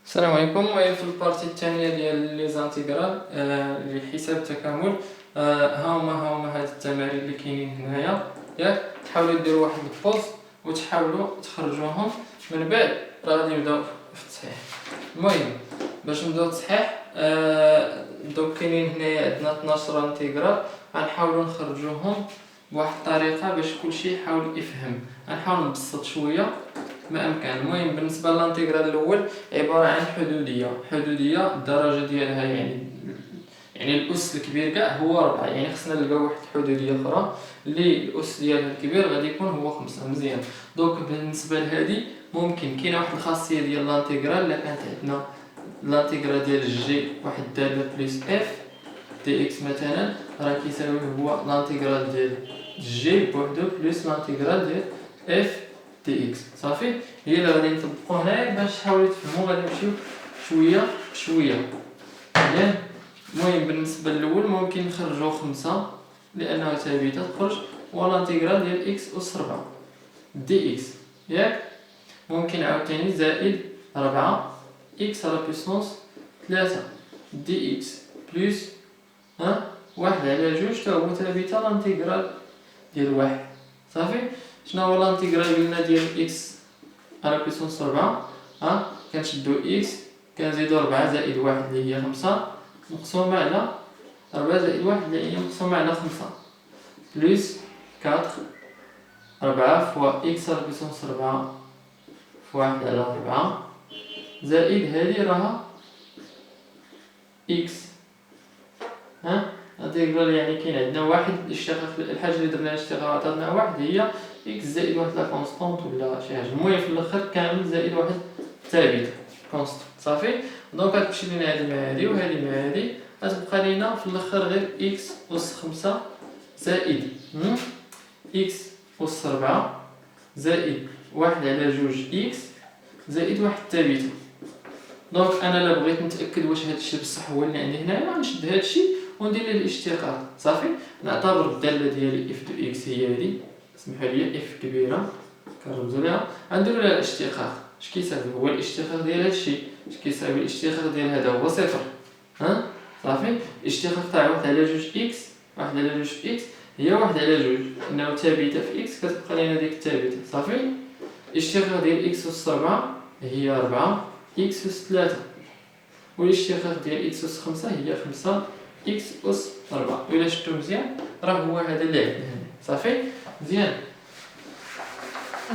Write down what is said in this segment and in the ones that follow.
السلام عليكم. وهي في البارتي الثانيه ديال لي زانتيغرال لحساب التكامل. ها هما هاد التمارين اللي كاينين هنايا، ياك تحاولوا ديروا واحد البوز وتحاولوا تخرجوهم. من بعد راه غادي نبداو في التصحيح. المهم باش نبداو التصحيح، دوك كاينين هنايا عندنا 12 انتيغرال، غنحاولوا نخرجوهم بواحد الطريقه باش كلشي يحاول يفهم. غنحاول نبسط شويه ما امكن. المهم بالنسبه للانتيغرال الاول عباره عن حدوديه الدرجه ديالها يعني الاس الكبير كاع هو 4، يعني خصنا نلقاو واحد الحدوديه اخرى اللي الاس ديالها الكبير غادي يكون هو 5. مزيان. دونك بالنسبه لهذه ممكن كاينه واحد الخاصيه ديال الانتيغرال. الا كانت عندنا الانتيغرال ديال جي واحد داله بلس اف دي اكس مثلا، راه كيساوي هو الانتيغرال ديال جي بوحدو بلس الانتيغرال ديال اف دي اكس. صافي، هي اللي غادي نطبقو هنايا باش تحاولوا تفهموا. غادي نمشيو شويه بشويه. مزيان. المهم بالنسبه للاول ممكن نخرجوا 5 لانها ثابته تخرج، والانتيغرال ديال اكس اس 4 دي اكس، ياك ممكن عاوتاني زائد 4 اكس على بويسونس 3 دي اكس بلس 1 على 2 حتى هو ثابته الانتيغرال ديال 1. صافي. شنو هو الانتيغرال قلنا ديال اكس على بويسونس 4؟ كنشدو اكس كنزيدو 4 زائد 1 اللي هي 5 مقسومه على 4 زائد 1 اللي هي مقسومه على 5 بلس 4 فوا اكس على بويسونس 4 في 1 على 4 زائد هذه راها اكس. انتيغرال يعني كاين عندنا واحد الاشتقاق، الحاجه اللي درنا الاشتقاق عطاتنا واحد هي اكس زائد واحد لا كونستونط ولا شي حاجه. المهم في الاخر كامل زائد واحد ثابت كونستونط. صافي. دونك غتمشي لينا هذه مع هذه وهذه مع هذه، غتبقى لينا في الاخر غير اكس اس 5 زائد اكس اس 4 زائد 1 على 2 اكس زائد واحد ثابته. دونك انا الا بغيت نتاكد واش هذا الشيء بصح هو اللي عندي هنايا، غنشد هذا الشيء وندير ليه الاشتقاق. صافي. نعتبر الداله ديالي اف دو اكس هي هذه، سمحوا لي اف كبيره كنرمزوا لها، غنديروا لها الاشتقاق. اش كيساوي؟ هو الاشتقاق ديال هذا الشيء. اش كيساوي الاشتقاق ديال هذا؟ هو صفر. صافي. الاشتقاق تاع 1 على 2 اكس، 1 على 2 اكس هي 1 على 2 انه ثابته في اكس كتبقى لنا ديك الثابته. صافي. الاشتقاق ديال اكس اس 4 هي 4 اكس اس 3، والاشتقاق ديال اكس اس 5 هي 5 اكس اس 4. وإلا شفتو مزيان راه هو هذا اللي عندنا هنا. صافي. مزيان.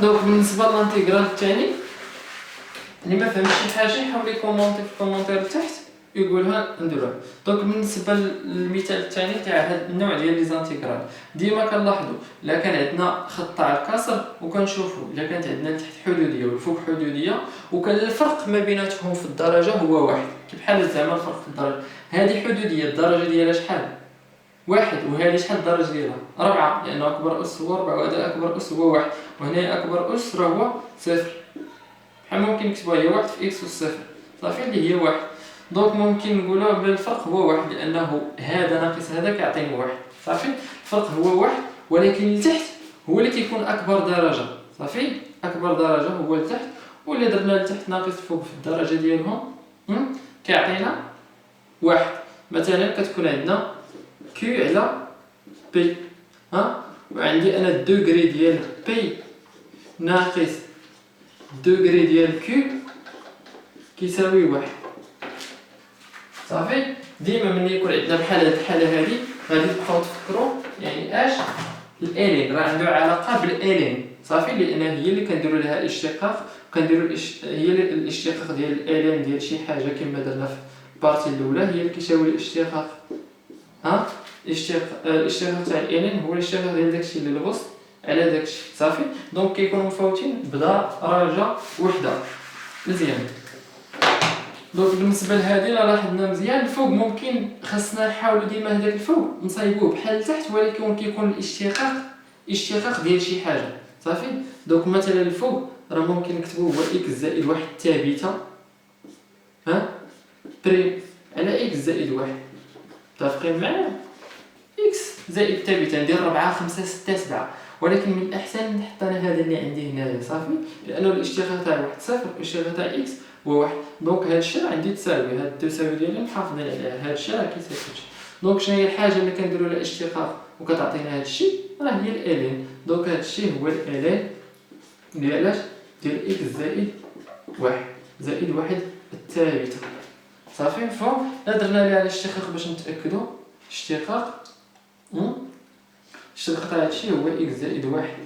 دونك بالنسبه للانتيغرال الثاني، اللي ما فهمش شي حاجه يحاول يكومونتي في الكومونتير تحت يقولها نديروها. دونك بالنسبه للمثال الثاني تاع هذا النوع ديال لي زانتيغرال، ديما كنلاحظوا الا كان عندنا خط تاع الكسر وكنشوفوا الا كانت عندنا تحت حدوديه والفوق حدوديه وكان الفرق ما بيناتهم في الدرجه هو واحد، كي بحال زعما الفرق في الدرجه. هذه حدوديه الدرجه ديالها شحال؟ 1. وهذه شحال الدرجه ديالها؟ 4، لان اكبر اس هو 4 وهذا اكبر اس هو 1، وهنا اكبر اس راه هو 0. بحال ممكن نكتبوها هي 1 في اكس و 0. صافي، اللي هي 1. دونك ممكن نقولوا بلا الفرق هو 1 لانه هذا ناقص هذا كيعطيني 1. صافي. الفرق هو 1 ولكن لتحت هو اللي كيكون اكبر درجه. صافي. اكبر درجه هو لتحت، واللي درنا لتحت ناقص فوق في الدرجه ديالهم كيعطينا 1. مثلا كتكون عندنا كيو على بي، وعندي انا الدوغري ديال بي ناقص الدوغري ديال كيو كيساوي 1. صافي. ديما ملي يكون عندنا بحال هاد الحاله هادي غادي تبقاو تفكروا يعني اش الالين راه عنده علاقه بالالين. صافي. لان هي اللي كنديروا لها الاشتقاق، كنديروا هي الاشتقاق ديال الالين ديال شي حاجه كما درنا في البارتي الاولى، هي اللي كيساوي الاشتقاق. الاشتقاق تاع الالين هو الاشتقاق ديال داكشي اللي الوسط على داكشي. صافي. دونك كيكونوا مفوتين بدرجه وحده. مزيان. دونك بالنسبه لهذه لاحظنا مزيان الفوق ممكن خاصنا نحاولوا ديما هذاك الفوق نصايبوه بحال لتحت، ولكن كيكون الاشتقاق ديال شي حاجه. صافي. دونك مثلا الفوق راه ممكن نكتبوه هو اكس زائد واحد ثابته بريم على اكس زائد واحد. متفقين معايا؟ اكس زائد ثابته ندير 4 5 6 7، ولكن من الاحسن نحط انا هذا اللي عندي هنايا. صافي. لانه الاشتقاق تاع واحد صفر والاشتقاق تاع اكس هو واحد. دونك هادشي راه عندي تساوي، هاد التساوي ديالي محافظين عليها، هادشي راه كيساويش. دونك شنو هي الحاجه اللي كنديروا لها اشتقاق وكتعطينا هادشي؟ راه هي الالين. دونك هادشي هو الالين ديال اكس زائد واحد زائد واحد الثابته. صافي مفهوم. درنا ليها الاشتقاق باش نتاكدوا. اشتقاق اشتقاق هادشي هو اكس زائد واحد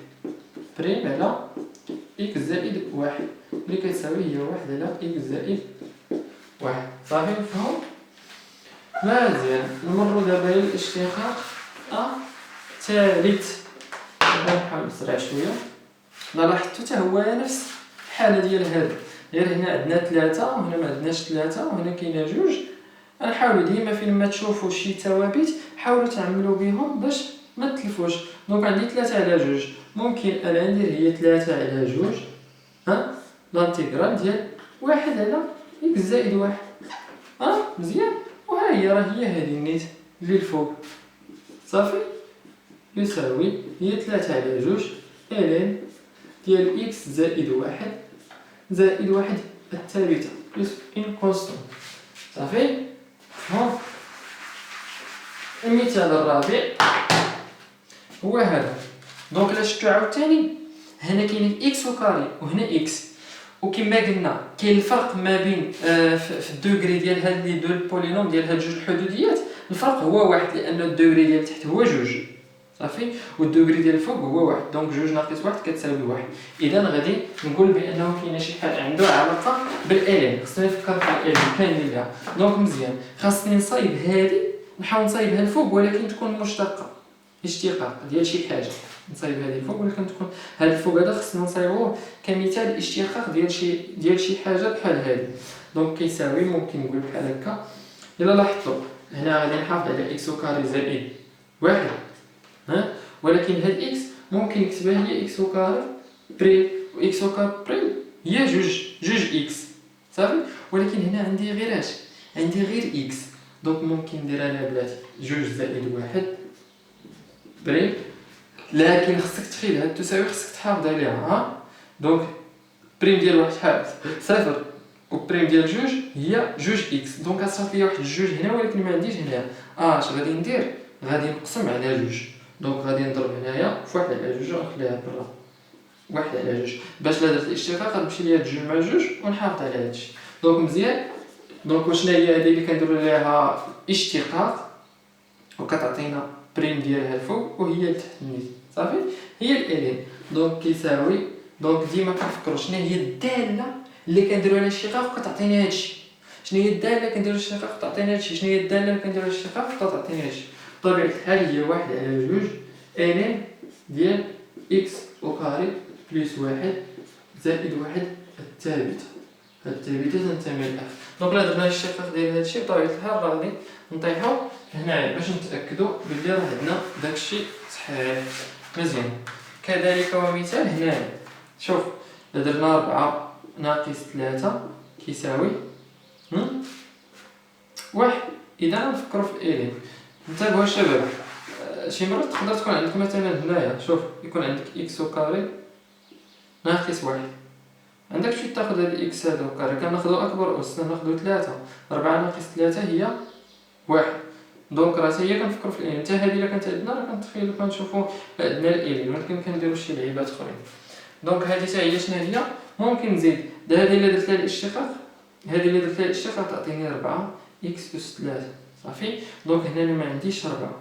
بريم على اكس زائد واحد اللي كتساوي هي واحد على اكس زائد واحد. صافي مفهوم. مزيان. نمروا دابا للاشتقاق الثالث. نحاول نسرع شويه. لاحظتوا حتى هو نفس الحاله ديال هذا، غير هنا عندنا 3 وهنا ما عندناش 3 وهنا كاينه 2. غنحاولوا ديما فين ما تشوفوا شي ثوابت حاولوا تعملوا بهم باش ما تلفوش. دونك عندي 3 على 2 ممكن انا ندير هي 3 على 2 لانتيغرال ديال 1 على اكس زائد 1. مزيان. وها هي راه هي هذه النيت اللي الفوق. صافي يساوي هي 3 على 2 الين ديال اكس زائد 1 زائد 1 الثابته بلس ان كونستون. صافي ها. المثال الرابع هو هذا. دونك الا شفتوا عاوتاني هنا كاين اكس وكاري وهنا اكس، وكما قلنا كاين الفرق ما بين في الدوغري ديال هاد لي دو البولينوم ديال هاد جوج الحدوديات. الفرق هو واحد لان الدوغري ديال تحت هو 2 صافي والدوغري ديال الفوق هو 1. دونك 2 ناقص 1 كتساوي 1. اذا غادي نقول بانه كاين شي حاجه عنده علاقه بالالين. خصني نفكر في الالين كاين ليها. دونك مزيان خاصني نصايب هذه، نحاول نصايبها الفوق ولكن تكون مشتقه، اشتقاق ديال شي حاجه. نصايب هذه الفوق ولكن تكون هذا الفوق هذا خصنا نصايبوه كمثال اشتقاق ديال شي حاجه بحال هذه. دونك كيساوي ممكن نقول بحال هكا. الا لاحظتوا هنا غادي نحافظ على اكس وكاري زائد 1 ولكن هاد اكس ممكن نكتبها هي اكس وكاري بري، واكس وكاري بري هي جوج اكس. صافي. ولكن هنا عندي غير عندي غير اكس. دونك ممكن ندير انا بلاتي 2 زائد 1 بري، لكن خصك تخيل هاد التساوي خصك تحافظ عليها. دونك بريم ديال واحد حابس صفر وبريم ديال 2 هي 2 اكس. دونك صافي لي واحد 2 هنا ولكن ما عنديش هنا. اش غادي ندير؟ غادي نقسم على 2. دونك غادي نضرب هنايا في 1 على 2 ونخليها برا 1 على 2 باش لا درت الاشتقاق غتمشي ليا 2 مع 2 ونحافظ على هادشي. دونك مزيان. دونك وشنا هي هذه اللي كنديروا ليها اشتقاق وكتعطينا بريم ديالها الفوق وهي تحت النيت. صافي هي الالين. دونك كيساوي. دونك ديما كنفكروا شنو هي الداله اللي كنديروا لها الاشتقاق وكتعطينا هادشي. شنو هي الداله اللي كنديروا الاشتقاق وتعطينا هادشي؟ شنو هي الداله اللي كنديروا الاشتقاق وتعطينا هادشي؟ بطبيعه الحال هي 1 على 2 الين ديال اكس وكاري بلس 1 زائد 1 الثابته. هاد الثابته تنتمي للاخر. دونك لا درنا الاشتقاق ديال هادشي بطبيعه الحال غادي نطيحو هنايا باش نتاكدوا بلي راه عندنا داكشي صحيح. مزيان. كذلك ومثال هنايا. شوف درنا 4 ناقص 3 كيساوي 1. اذا نفكروا في الالين. انتبهوا الشباب، شي مرات تقدر تكون عندك مثلا هنايا شوف يكون عندك اكس وكاري ناقص 1. عندك شي تاخذ هاد الاكس هذا وكاري كناخذو اكبر اس ناخذو 3. 4 ناقص 3 هي 1. دونك راه هي كنفكروا في الالين. حتى هذه الا كانت عندنا راه كنتخيلوا كنشوفوا عندنا الالين ولكن كنديروا شي لعيبات اخرين. دونك هذه حتى هي شنو هي؟ ممكن نزيد هذه اللي درت لها الاشتقاق، هذه اللي درت لها الاشتقاق تعطيني 4 اكس اس 3. صافي. دونك هنا انا ما عنديش 4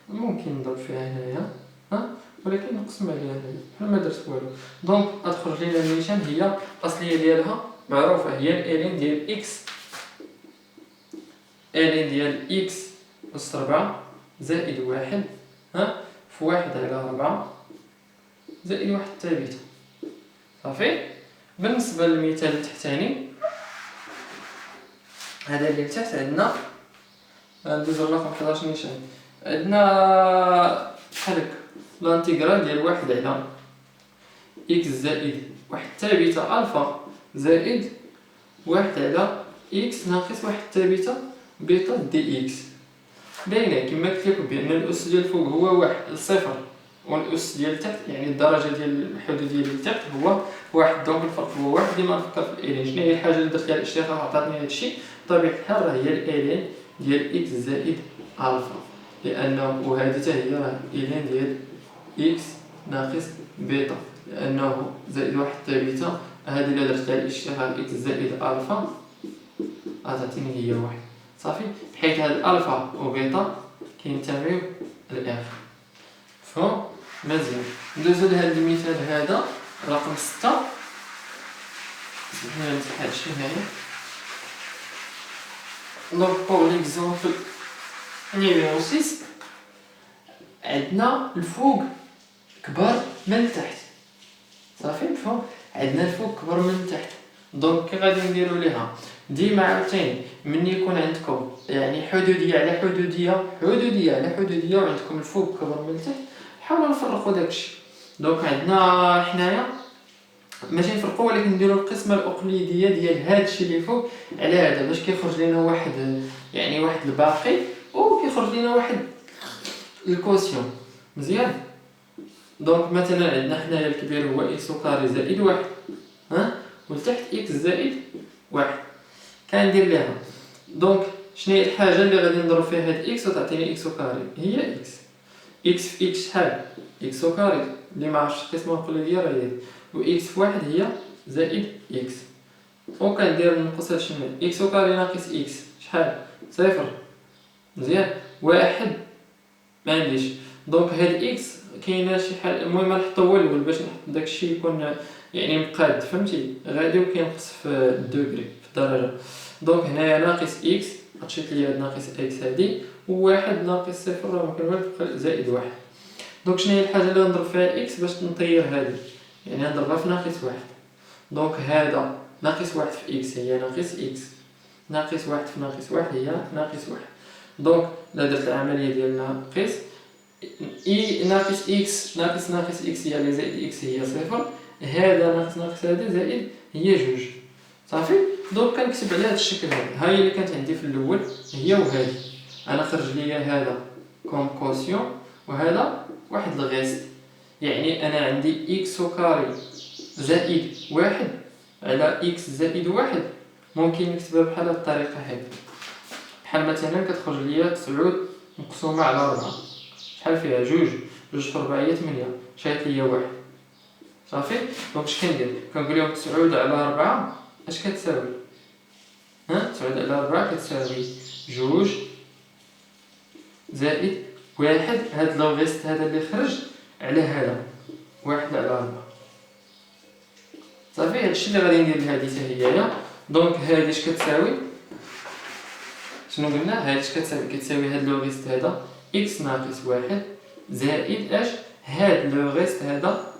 ممكن نضرب فيها هنايا ولكن نقسم عليها هنايا بحال ما درت والو. دونك غتخرج لينا النيشان هي الاصليه ديالها معروفه هي الالين ديال اكس، الين ديال اكس اس 4 زائد 1 في 1 على 4 زائد 1 الثابته. صافي. بالنسبه للمثال التحتاني هذا اللي تحت عندنا ندوزو الرقم 11 نيشان. عندنا بحال هكا الانتيغرال ديال 1 على اكس زائد 1 ثابته الفا زائد 1 على اكس ناقص 1 ثابته بيتا دي اكس. باينه كما قلت لكم بان الاس ديال الفوق هو 1 صفر والأس ديال التحت يعني الدرجة ديال الحدود ديال التحت هو واحد. دونك الفرق هو واحد. ديما نفكر في الإلين. شنو هي الحاجة اللي درت لها الاشتقاق عطاتني هادشي؟ بطبيعة الحال راه هي الإلين ديال إكس زائد ألفا، لأنه وهذه حتى هي راه الإلين ديال إكس ناقص بيتا، لأنه زائد واحد ثابتة. هذه اللي درت لها الاشتقاق إكس زائد ألفا عطاتني هي واحد. صافي، بحيث هاد ألفا وبيتا كينتميو لإف. مفهوم؟ مزيان. ندوزو لهاد المثال هذا رقم 6. هنا نمسح هادشي هنايا. دونك بوغ ليكزومبل نيميرو 6 عندنا الفوق كبر من التحت. صافي مفهوم؟ عندنا الفوق كبر من التحت. دونك كي غادي نديرو ليها ديما عاوتاني ملي يكون عندكم يعني حدوديه على حدوديه على حدوديه وعندكم الفوق كبر من التحت، حاولوا نفرقوا داكشي. دونك عندنا حنايا ماشي نفرقوا ولكن نديروا القسمه الاقليديه ديال هادشي اللي فوق على هذا باش كيخرج لنا واحد يعني واحد الباقي وكيخرج لنا واحد الكوسيون. مزيان. دونك مثلا عندنا حنايا الكبير هو اكس كاري زائد واحد، والتحت اكس زائد واحد. كندير ليها دونك شنو هي الحاجه اللي غادي نضرب فيها هاد اكس وتعطيني اكس كاري؟ هي اكس في اكس شحال؟ اكس كاري اللي ما عرفتش القسمه الاقليديه راه هي، و اكس في واحد هي زائد اكس. وكندير ننقص هاد شنو اكس كاري ناقص اكس شحال؟ صفر. مزيان. واحد ما عنديش. دونك هاد اكس كاينه شي حال، المهم نحطو هو الاول باش نحط داكشي يكون يعني مقاد، فهمتي؟ غادي وكينقص في الدوغري في الدرجه. دونك هنايا ناقص اكس غتشيط ليا ناقص اكس هادي، وواحد ناقص صفر راه مكان والو زائد واحد. دونك شنو هي الحاجه اللي نضرب فيها اكس باش نطير هادي؟ يعني نضربها في ناقص واحد. دونك هذا ناقص واحد في اكس هي ناقص اكس، ناقص واحد في ناقص واحد هي ناقص واحد. دونك لا درت العمليه ديال ناقص اي ناقص اكس ناقص اكس هي زائد اكس هي صفر، هذا ناقص هذا زائد هي جوج. صافي. دونك كنكتب على هذا الشكل هذا. ها هي اللي كانت عندي في الاول هي وهذه. انا خرج ليا هذا كوم كوسيون وهذا واحد الغيست، يعني انا عندي اكس كاري زائد واحد على اكس زائد واحد. ممكن نكتبها بحال هاد الطريقه هذه، بحال مثلا كتخرج ليا 9 مقسومه على 4 شحال فيها؟ جوج في 4 هي 8 شايط ليا واحد. صافي. دونك اش كندير؟ كنقول لهم 9 على 4 اش كتساوي؟ 9 على 4 كتساوي جوج زائد واحد. هاد لوغيست هذا اللي خرج على هذا واحد على 4. صافي. هادشي اللي غادي ندير لهادي حتى هي. دونك هادي اش كتساوي؟ شنو قلنا؟ هادي اش كتساوي؟ كتساوي هاد لوغيست هذا اكس ناقص واحد زائد اش؟ هاد لوغيست هذا